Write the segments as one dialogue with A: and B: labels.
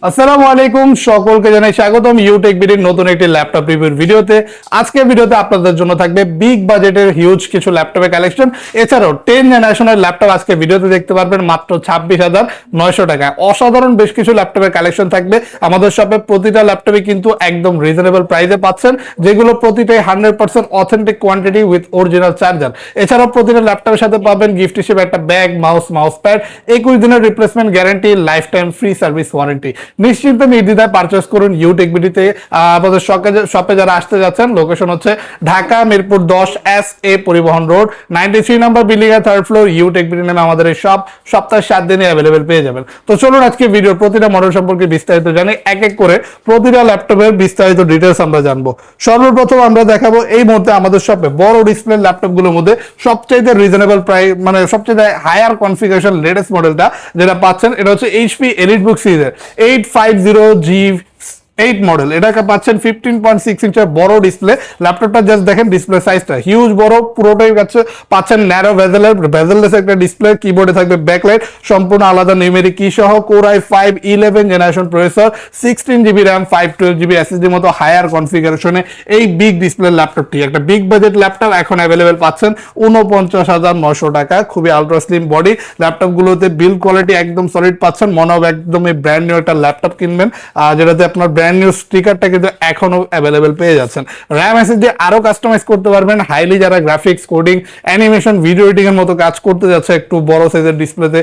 A: আসসালামু আলাইকুম, সকলকে জানাই স্বাগতম ইউটেক বিডির নতুন একটি ল্যাপটপ রিভিউর ভিডিওতে। আজকের ভিডিওতে আপনাদের জন্য থাকবে বিগ বাজেটের হিউজ কিছু ল্যাপটপের কালেকশন। এছাড়াও 10 জেনারেশনের ল্যাপটপ আজকে ভিডিওতে দেখতে পারবেন মাত্র 26,900 টাকায়। অসাধারণ বেশ কিছু ল্যাপটপের কালেকশন থাকবে আমাদের শপে। প্রতিটা ল্যাপটপই কিন্তু একদম রিজনেবল প্রাইসে পাচ্ছেন, যেগুলো প্রতিটাই 100% authentic quantity with original charger. এছাড়াও প্রতিটা ল্যাপটপের সাথে পাবেন গিফট হিসেবে একটা ব্যাগ, মাউস প্যাড, 21 দিনের replacement guarantee, life time free service warranty. নিশ্চিন্তে নির্দ্বিধায় পারচেজ করুন ইউটেক বিডিতে। আমাদের শপে যারা আসতে যাচ্ছেন, লোকেশন হচ্ছে ঢাকা মিরপুর 10 SA পরিবহন রোড, 93 নম্বর বিল্ডিং এর 3rd ফ্লোর। ইউটেক বিডি নামে আমাদের এই শপ সপ্তাহে 7 দিনে অ্যাভেলেবেল পেয়ে যাবেন। তো চলুন আজকে ভিডিওর প্রতিটা মডেল সম্পর্কে বিস্তারিত জানি, এক এক করে প্রতিটা ল্যাপটপের বিস্তারিত ডিটেলস আমরা জানবো। সর্বপ্রথম আমরা দেখাবো এই মুহূর্তে আমাদের শপে বড় ডিসপ্লে ল্যাপটপগুলোর মধ্যে সবচেয়ে রিজনেবল প্রাইস, মানে সবচেয়ে হায়ার কনফিগারেশন লেটেস্ট মডেলটা যেটা পাচ্ছেন, এটা হচ্ছে এইচপি এলিটবুক সিরিজের 850G8 মডেল। এটাকে পাচ্ছেন 15.6 ইঞ্চের বড় ডিসপ্লে। ল্যাপটপটা জাস্ট দেখেন, ডিসপ্লে সাইজটা হিউজ বড়, পুরোটাই পাচ্ছেন ন্যারো ভেজেললেস একটা ডিসপ্লে। কিবোর্ডে থাকবে ব্যাকলাইট, সম্পূর্ণ আলাদা নিউমেরিক কি সহ, core i5 11 generation processor, 16GB RAM, 512GB SSD মতো হায়ার কনফিগারেশনে এই বিগ ডিসপ্লে ল্যাপটপটি একটা বিগ বাজেট ল্যাপটপ এখন অ্যাভেলেবেল পাচ্ছেন 49,900 টাকা। খুবই আলট্রা স্লিম বডি। ল্যাপটপগুলোতে বিল্ড কোয়ালিটি একদম সলিড পাচ্ছেন, মনে হবে একদমই ব্র্যান্ড নিউ একটা ল্যাপটপ কিনবেন, যেটাতে আপনার ব্র্যান্ড নিউ স্টিকারটা কিন্তু এখনো অ্যাভেলেবেল পেয়ে যাচ্ছেন। র্যাম এসএসডি আরো কাস্টমাইজ করতে পারবেন। হাইলি যারা graphics, coding, animation, video editing এর মতো কাজ করতে যাচ্ছে একটু বড় সাইজের ডিসপ্লেতে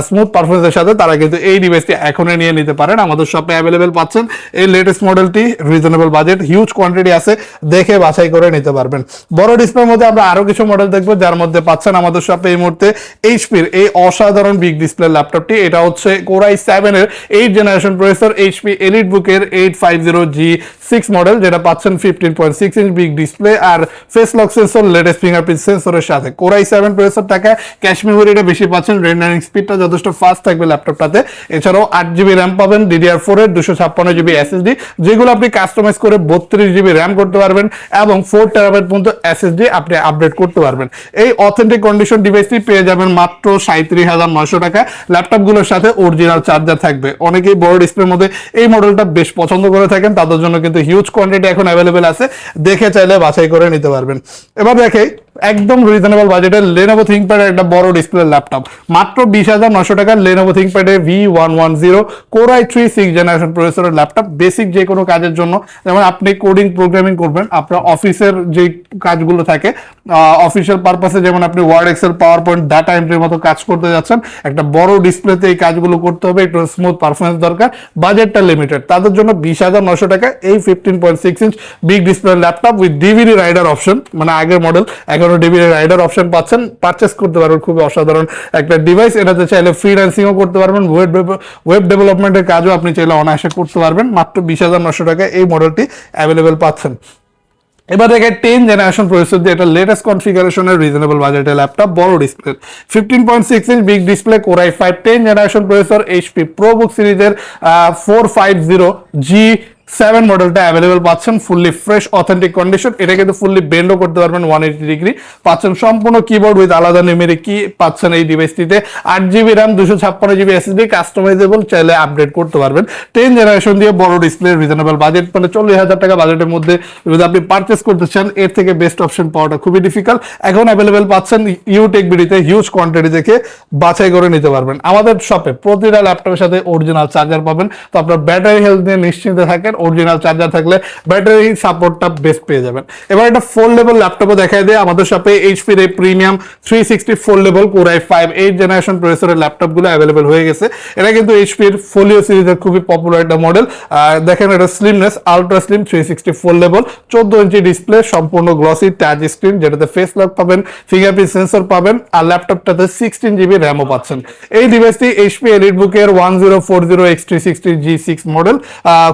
A: স্মুথ পারফরমেন্সের সাথে, তারা কিন্তু এই ডিভাইসটি এখনই নিয়ে নিতে পারেন। আমাদের শপে অ্যাভেলেবেল পাচ্ছেন এই লেটেস্ট মডেলটি। রিজনেবল বাজেট, হিউজ কোয়ান্টিটি আছে, দেখে বাছাই করে নিতে পারবেন। বড় ডিসপ্লের মধ্যে আমরা আরো কিছু মডেল দেখবো, যার মধ্যে পাচ্ছেন আমাদের শপে এই মুহূর্তে এইচপির এই অসাধারণ বিগ ডিসপ্লে ল্যাপটপটি। এটা হচ্ছে কোর i7 এর 8 জেনারেশন প্রসেসর, এইচপি এলিটবুকের 850G6 মডেল, যেটা পাচ্ছেন 15.6 ইঞ্চ বিগ ডিসপ্লে আর face lock sensor, latest fingerprint সেন্সরের সাথে। কোর i7 প্রসেসর টাকা ক্যাশ মেমোরিটা বেশি পাচ্ছেন, রেন্ডারিং স্পিডটা যথেষ্ট ফাস্ট থাকবে ল্যাপটপটাতে। এছাড়াও 8GB র্যাম পাবেন, DDR4 এর 256GB এসএসডি, যেগুলো আপনি কাস্টমাইজ করে 32GB র্যাম করতে পারবেন এবং 4TB পর্যন্ত এসএসডি আপনি আপডেট করতে পারবেন। এই অথেন্টিক কন্ডিশন ডিভাইসটি পেয়ে যাবেন মাত্র 37,900 টাকা। ল্যাপটপগুলোর সাথে অরিজিনাল চার্জার থাকবে। অনেকেই বড় ডিসপ্লের মধ্যে এই মডেলটা বেশ পছন্দ করে থাকেন, তাদের জন্য কিন্তু হিউজ কোয়ান্টিটি এখন অ্যাভেলেবেল আছে, দেখে চাইলে বাছাই করে নিতে পারবেন। এবার দেখে একদম রিজনেবল বাজেটের লেনোভো থিংকপ্যাড একটা বড় ডিসপ্লে ল্যাপটপ, মাত্র 20,900 টাকার লেনোভো থিংকপ্যাডে V110 কোর i3 6 জেনারেশন প্রসেসরের ল্যাপটপ। বেসিক যে কোনো কাজের জন্য, যেমন আপনি কোডিং প্রোগ্রামিং করবেন, আপনার অফিসের যে কাজগুলো থাকে অফিসিয়াল পারপাসে, যেমন আপনি Word, Excel, PowerPoint, data এন্ট্রির মতো কাজ করতে যাচ্ছেন, একটা বড় ডিসপ্লেতে এই কাজগুলো করতে হবে, একটু স্মুথ পারফরমেন্স দরকার, বাজেটটা লিমিটেড, তাদের জন্য 20,900 টাকা এই 15.6 inch big display laptop with DVD rider option, মানে আগের মডেল এখনো ডিভিডি রাইডার অপশন পাচ্ছেন, পারচেস করতে পারবেন। খুবই অসাধারণ একটা ডিভাইস। এটাতে চাইলে ফ্রিল্যান্সিংও করতে পারবেন, ওয়েব ডেভেলপমেন্টের কাজও আপনি চাইলে অনায়াসে করতে পারবেন। মাত্র 20,900 টাকা এই মডেলটি অ্যাভেলেবেল পাচ্ছেন। এবার দেখে 10 জেনারেশন প্রসেসর দিয়ে এটা লেটেস্ট কনফিগারেশনের রিজনেবল বাজেটের ল্যাপটপ, বড় display, 15.6 inch big display, core i5 10 generation processor, HP ProBook সিরিজের 450G7 মডেলটা অ্যাভেলেবেল পাচ্ছেন। Fully fresh authentic condition. এটা কিন্তু ফুললি বেন্ডও করতে পারবেন 180 ডিগ্রি পাচ্ছেন। সম্পূর্ণ কিবোর্ড উইথ আলাদা নিউমেরিক কি পাচ্ছেন এই ডিভাইসটিতে। 8GB RAM, 256GB SSD, customisable, চাইলে আপডেট করতে পারবেন। 10 জেনারেশন দিয়ে বড় ডিসপ্লে, রিজনেবল বাজেট, মানে 40,000 টাকা বাজেটের মধ্যে যদি আপনি পারচেস করতে চান, এর থেকে বেস্ট অপশন পাওয়াটা খুবই ডিফিকাল্ট। এখন অ্যাভেলেবেল পাচ্ছেন ইউটেক বিডিতে, হিউজ কোয়ান্টিটি দেখে বাছাই করে নিতে পারবেন। আমাদের শপে প্রতিটা ল্যাপটপের সাথে অরিজিনাল চার্জার পাবেন, তো আপনার ব্যাটারি হেলথ নিয়ে নিশ্চিন্তে থাকেন। অরিজিনাল চার্জার থাকলে ব্যাটারি সাপোর্টটা বেস্ট পেয়ে যাবেন। এবার একটা ফোল্ডেবল ল্যাপটপও দেখাই দেয় আমাদের শপে। এইচপির এই premium 360 foldable core i5 8 generation প্রসেসরের ল্যাপটপগুলো অ্যাভেলেবল হয়ে গেছে। এটা কিন্তু এইচপির ফোলিও সিরিজের খুবই পপুলার একটা মডেল। দেখেন এটা slimness, ultra slim, 360 foldable, 14 inch display, সম্পূর্ণ গ্লসি টাচ স্ক্রিন, যেটাতে ফেস লক পাবেন, ফিঙ্গারপ্রিন্ট সেন্সর পাবেন, আর ল্যাপটপটাতে 16GB র্যামও পাচ্ছেন। এই ডিভাইসটি এইচপি এলিটবুকের 1040X360G6 মডেল,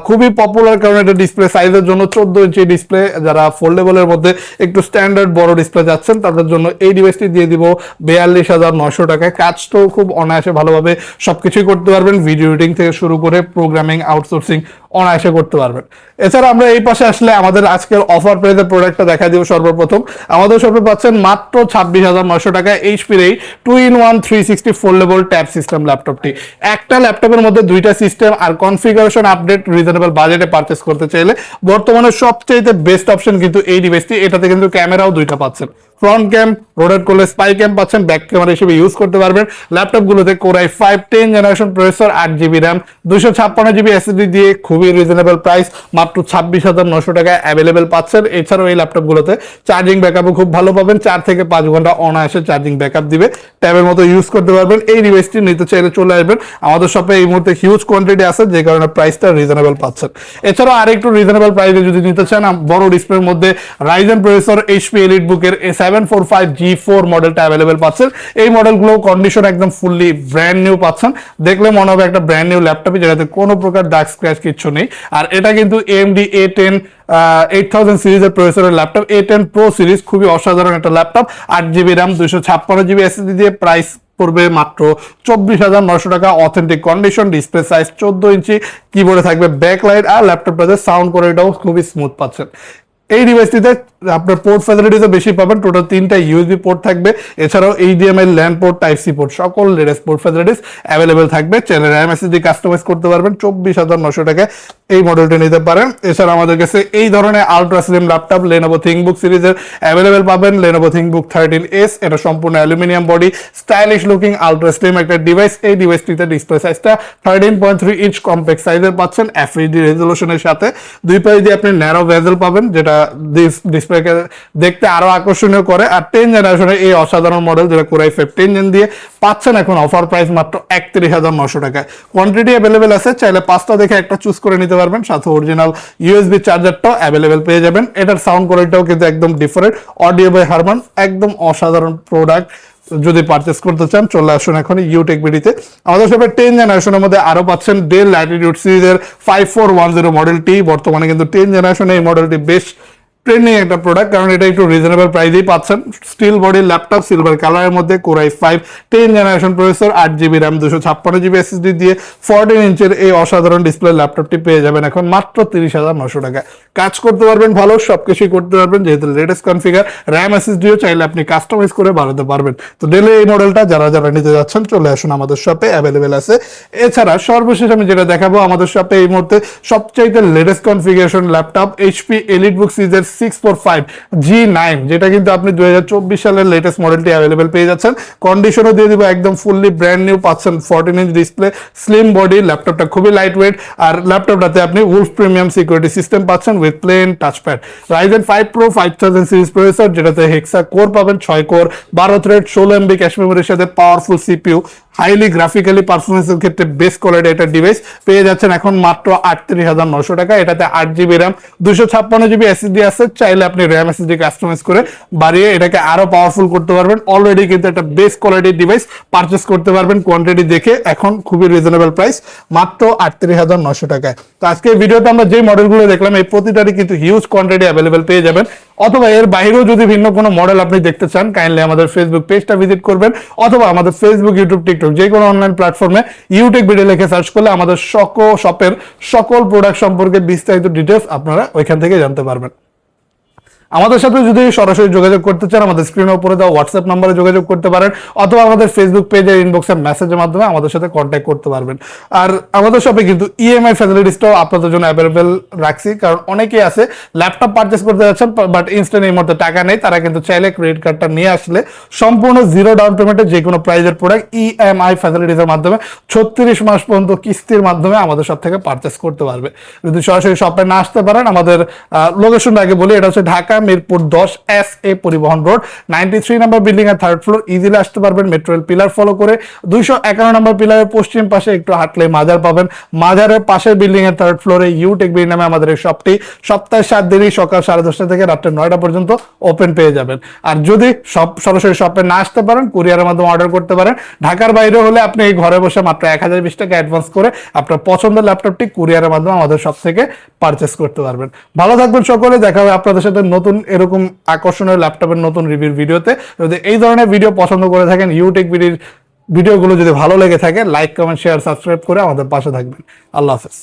A: খুবই পপুলার পপুলার কারণ এটা ডিসপ্লে সাইজের জন্য 14 ইঞ্চি ডিসপ্লে, যারা ফোল্ডেবলের মধ্যে একটু স্ট্যান্ডার্ড বড় ডিসপ্লে যাচ্ছেন তাদের জন্য এই ডিভাইসটি দিয়ে দিব 42,900 টাকায়। কাজ তো খুব অনায়াসে ভালোভাবে সবকিছুই করতে পারবেন, ভিডিও এডিটিং থেকে শুরু করে প্রোগ্রামিং আউটসোর্সিং অনায়াসে করতে পারবেন। এছাড়া আমরা এই পাশে আসলে আমাদের আজকের অফার প্রাইসের প্রোডাক্টটা দেখা দিব। সর্বপ্রথম আমাদের শপে পাচ্ছেন মাত্র 26,900 টাকায় এইচপির এই 2-in-1 360 ফোল্ডেবল ট্যাব সিস্টেম ল্যাপটপটি। একটা ল্যাপটপের মধ্যে দুইটা সিস্টেম আর কনফিগারেশন আপডেট রিজনেবল বাজেটে পারচেস করতে চাইলে বর্তমানে সবচেয়ে বেস্ট অপশন কিন্তু এই ডিভাইসটি। এটাতে কিন্তু ক্যামেরাও দুইটা পাচ্ছেন, ফ্রন্ট ক্যাম, রোটেট করলে স্পাই ক্যাম পাচ্ছেন, ব্যাক ক্যামেরা হিসেবে ইউজ করতে পারবেন। ল্যাপটপগুলোতে Core i5 10 generation processor, 8GB RAM, 256GB SSD দিয়ে খুবই রিজনেবল প্রাইস মাত্র 26,900 টাকায় অ্যাভেলেবেল পাচ্ছেন। এছাড়াও এই ল্যাপটপগুলোতে চার্জিং ব্যাকআপও খুব ভালো পাবেন, 4 থেকে 5 ঘন্টা অনায়াসে চার্জিং ব্যাকআপ দিবে, ট্যাবের মতো ইউজ করতে পারবেন। এই ডিভাইসটি নিতে চাইলে চলে আসবেন আমাদের শপে, এই মুহূর্তে হিউজ কোয়ান্টিটি আছে যে কারণে প্রাইসটা রিজনেবল পাচ্ছেন। এছাড়াও আরেকটু রিজনেবল প্রাইসে যদি নিতে চান বড় ডিসপ্লের মধ্যে রাইজেন প্রসেসর এইচপি এলিটবুকের A745G4 মডেলটা অ্যাভেলেবেল পাচ্ছেন। এই মডেলগুলো কন্ডিশন একদম ফুললি ব্র্যান্ড নিউ পাচ্ছেন, দেখলে মনে হবে একটা ব্র্যান্ড নিউ ল্যাপটপই, যেটাতে কোনো প্রকার দাগ স্ক্র্যাচ কিছু নেই। আর এটা কিন্তু AMD A10 8000 সিরিজের প্রসেসরের ল্যাপটপ, A10 Pro সিরিজ, খুবই অসাধারণ একটা laptop, 8GB RAM, 256GB SSD দিয়ে প্রাইস পড়বে মাত্র 24,900 টাকা। অথেন্টিক কন্ডিশন, ডিসপ্লে সাইজ 14 ইঞ্চি, কিবোর্ডে থাকবে ব্যাকলাইট আর ল্যাপটপটাতে সাউন্ড কোয়ালিটিটাও খুবই স্মুথ পাচ্ছেন। এই ডিভাইসটিতে আপনার পোর্ট ফ্যাসিলিটিসও বেশি পাবেন, টোটাল 3টা ইউএসবি পোর্ট থাকবে, এছাড়াও HDMI LAN port, type C port, সকল লেটেস্ট পোর্ট ফ্যাসিলিটিস অ্যাভেলেবেল থাকবে। চ্যানেল RAM SSD কাস্টমাইজ করতে পারবেন, 24,900 টাকায় এই মডেলটি নিতে পারেন। এছাড়া আমাদের কাছে এই ধরনের ultra slim laptop Lenovo ThinkBook সিরিজের অ্যাভেলেবেল পাবেন। Lenovo ThinkBook 13S, এটা সম্পূর্ণ aluminium body, stylish looking ultra slim একটা ডিভাইস। এই ডিভাইসটিতে ডিসপ্লে সাইজটা 13.3 ইঞ্চ কম্প্যাক্ট সাইজের পাচ্ছেন, FHD রেজলিউশনের সাথে। দুই পাশে দিয়ে আপনি ন্যারো বেজেল পাবেন, যেটা ডিসপ্লেকে দেখতে আরো আকর্ষণীয় করে। আর 10 জেনারেশনের এই অসাধারণ মডেল, যেটা Core i5 10 জেন দিয়ে পাচ্ছেন এখন অফার প্রাইস মাত্র 31,900 টাকায়। কোয়ান্টিটি অ্যাভেলেবেল আছে, চাইলে 5টা দেখে একটা চুজ করে নিতে পারবেন, সাথে অরিজিনাল ইউএসবি চার্জারটাও অ্যাভেলেবেল পেয়ে যাবেন। এটার সাউন্ড কোয়ালিটিটাও কিন্তু একদম ডিফারেন্ট, অডিও বাই হারমান, একদম অসাধারণ প্রোডাক্ট। যদি পারচেস করতে চান চলে আসুন এখন ইউটেক বিডিতে। আমাদের শপে 10 জেনারেশনের মধ্যে আরো পাচ্ছেন ডেল ল্যাটিটিউড সিরিজের 5410 মডেলটি। বর্তমানে কিন্তু 10 জেনারেশনে এই মডেলটি বেশ ট্রেন্ডিং একটা প্রোডাক্ট, কারণ এটা একটু রিজনেবল প্রাইসেই পাচ্ছেন। স্টিল বডি ল্যাপটপ, সিলভার কালারের মধ্যে, Core i5 10 generation processor, 8GB RAM, 256GB SSD দিয়ে 14 ইঞ্চের এই অসাধারণ ডিসপ্লে ল্যাপটপটি পেয়ে যাবেন এখন মাত্র 30,900 টাকায়। কাজ করতে পারবেন ভালো, সবকিছুই করতে পারবেন, যেহেতু লেটেস্ট কনফিগার, র্যাম এসএসডিও চাইলে আপনি কাস্টমাইজ করে বাড়াতে পারবেন। তো ডেলে এই মডেলটা যারা যারা নিতে যাচ্ছেন চলে আসুন, আমাদের শপে অ্যাভেলেবেল আছে। এছাড়া সর্বশেষ আমি যেটা দেখাবো, আমাদের শপে এই মুহূর্তে সবচাইতে latest configuration laptop HP EliteBook সিরিজের 645G9, যেটা কিন্তু আপনি 2024 সালের লেটেস্ট মডেলটি অ্যাভেলেবেল পেয়ে যাচ্ছেন। কন্ডিশনও দিয়ে দিব একদম ফুললি ব্র্যান্ড নিউ পাচ্ছেন, 14 ইঞ্চ ডিসপ্লে, স্লিম বডি, ল্যাপটপটা খুবই লাইট ওয়েট। আর ল্যাপটপটাতে আপনি উলফ প্রিমিয়াম সিকিউরিটি সিস্টেম পাচ্ছেন with plain touchpad. Ryzen 5 Pro 5000 series processor, যেটাতে হেক্সা কোর পাবেন, 6 কোর, 12 থ্রেড, 16 MB ক্যাশ মেমোরির সাথে পাওয়ারফুল CPU, হাইলি গ্রাফিক্যালি পারফরমেন্সের ক্ষেত্রে বেস্ট কোয়ালিটি একটা ডিভাইস পেয়ে যাচ্ছেন এখন মাত্র 38,900 টাকা। এটাতে 8GB র্যাম, 256GB এসএসডি আছে, চাইলে আপনি র্যাম এসএসডি কাস্টমাইজ করে বাড়িয়ে এটাকে আরো পাওয়ারফুল করতে পারবেন। অলরেডি কিন্তু একটা বেস্ট কোয়ালিটির ডিভাইস পারচেস করতে পারবেন কোয়ান্টিটি দেখে, এখন খুবই রিজনেবল প্রাইস মাত্র 38,900 টাকায়। তো আজকে এই ভিডিওতে আমরা যে মডেলগুলো দেখলাম এই প্রতিটারই কিন্তু হিউজ কোয়ান্টিটি অ্যাভেলেবেল পেয়ে যাবেন। অথবা এর বাইরেও যদি ভিন্ন কোনো মডেল আপনি দেখতে চান, কাইন্ডলি আমাদের ফেসবুক পেজটা ভিজিট করবেন, অথবা আমাদের ফেসবুক, ইউটিউব, টিকটক যে কোনো অনলাইন প্ল্যাটফর্মে ইউটেক ভিডিও লিখে সার্চ করলে আমাদের শপের সকল প্রোডাক্ট সম্পর্কে বিস্তারিত ডিটেলস আপনারা ওইখান থেকে জানতে পারবেন। আমাদের সাথে যদি সরাসরি যোগাযোগ করতে চান, আমাদের স্ক্রিনের উপরে দেওয়া হোয়াটসঅ্যাপ নম্বরে যোগাযোগ করতে পারেন, অথবা আমাদের ফেসবুক পেজের ইনবক্সে মেসেজের মাধ্যমে আমাদের সাথে কন্ট্যাক্ট করতে পারবেন। আর আমাদের শপে কিন্তু ইএমআই ফ্যাসিলিটিসটাও আপনাদের জন্য অ্যাভেলেবেল রাখছি, কারণ অনেকেই আছে ল্যাপটপ পারচেস করতে যাচ্ছেন বাট ইনস্ট্যান্ট এই মুহূর্তে টাকা নেই, তারা কিন্তু চাইলে ক্রেডিট কার্ডটা নিয়ে আসলে সম্পূর্ণ জিরো ডাউন পেমেন্টে যে কোনো প্রাইজের প্রোডাক্ট ইএমআই ফ্যাসিলিটিসের মাধ্যমে 36 মাস পর্যন্ত কিস্তির মাধ্যমে আমাদের শপ থেকে পারচেস করতে পারবে। যদি সরাসরি শপে না আসতে পারেন, আমাদের লোকেশনটা আগে বলি, এটা হচ্ছে ঢাকা মিরপুর 10 পরিবহন রোড 93 নম্বর বিল্ডিং এর থার্ড ফ্লোর, ইজিলি আসতে পারবেন মেট্রো রেল পিলার ফলো করে। 251 নম্বর পিলারের পশ্চিম পাশে একটু হাঁটলে মাজার পাবেন, মাজারের পাশের বিল্ডিং এর থার্ড ফ্লোরে ইউটেক বি নামে আমাদের এই শপটি সপ্তাহে 7 দিনই সকাল 10:30 থেকে রাত্রে 9টা পর্যন্ত ওপেন পেয়ে যাবেন। আর যদি সরাসরি শপে না আসতে পারেন, কুরিয়ারের মাধ্যমে অর্ডার করতে পারেন। ঢাকার বাইরে হলে আপনি এই ঘরে বসে মাত্র 1020 টাকা অ্যাডভান্স করে আপনার পছন্দের ল্যাপটপটি কুরিয়ারের মাধ্যমে আমাদের শপ থেকে পারচেস করতে পারবেন। ভালো থাকবেন সকলে, দেখা হবে আপনাদের সাথে নতুন এরকম আকর্ষণীয় ল্যাপটপের নতুন রিভিউ ভিডিওতে। যদি এই ধরনের ভিডিও পছন্দ করে থাকেন, ইউটেক ভিডিওগুলো যদি ভালো লেগে থাকে, লাইক কমেন্ট শেয়ার সাবস্ক্রাইব করে আমাদের পাশে থাকবেন। আল্লাহ হাফেজ।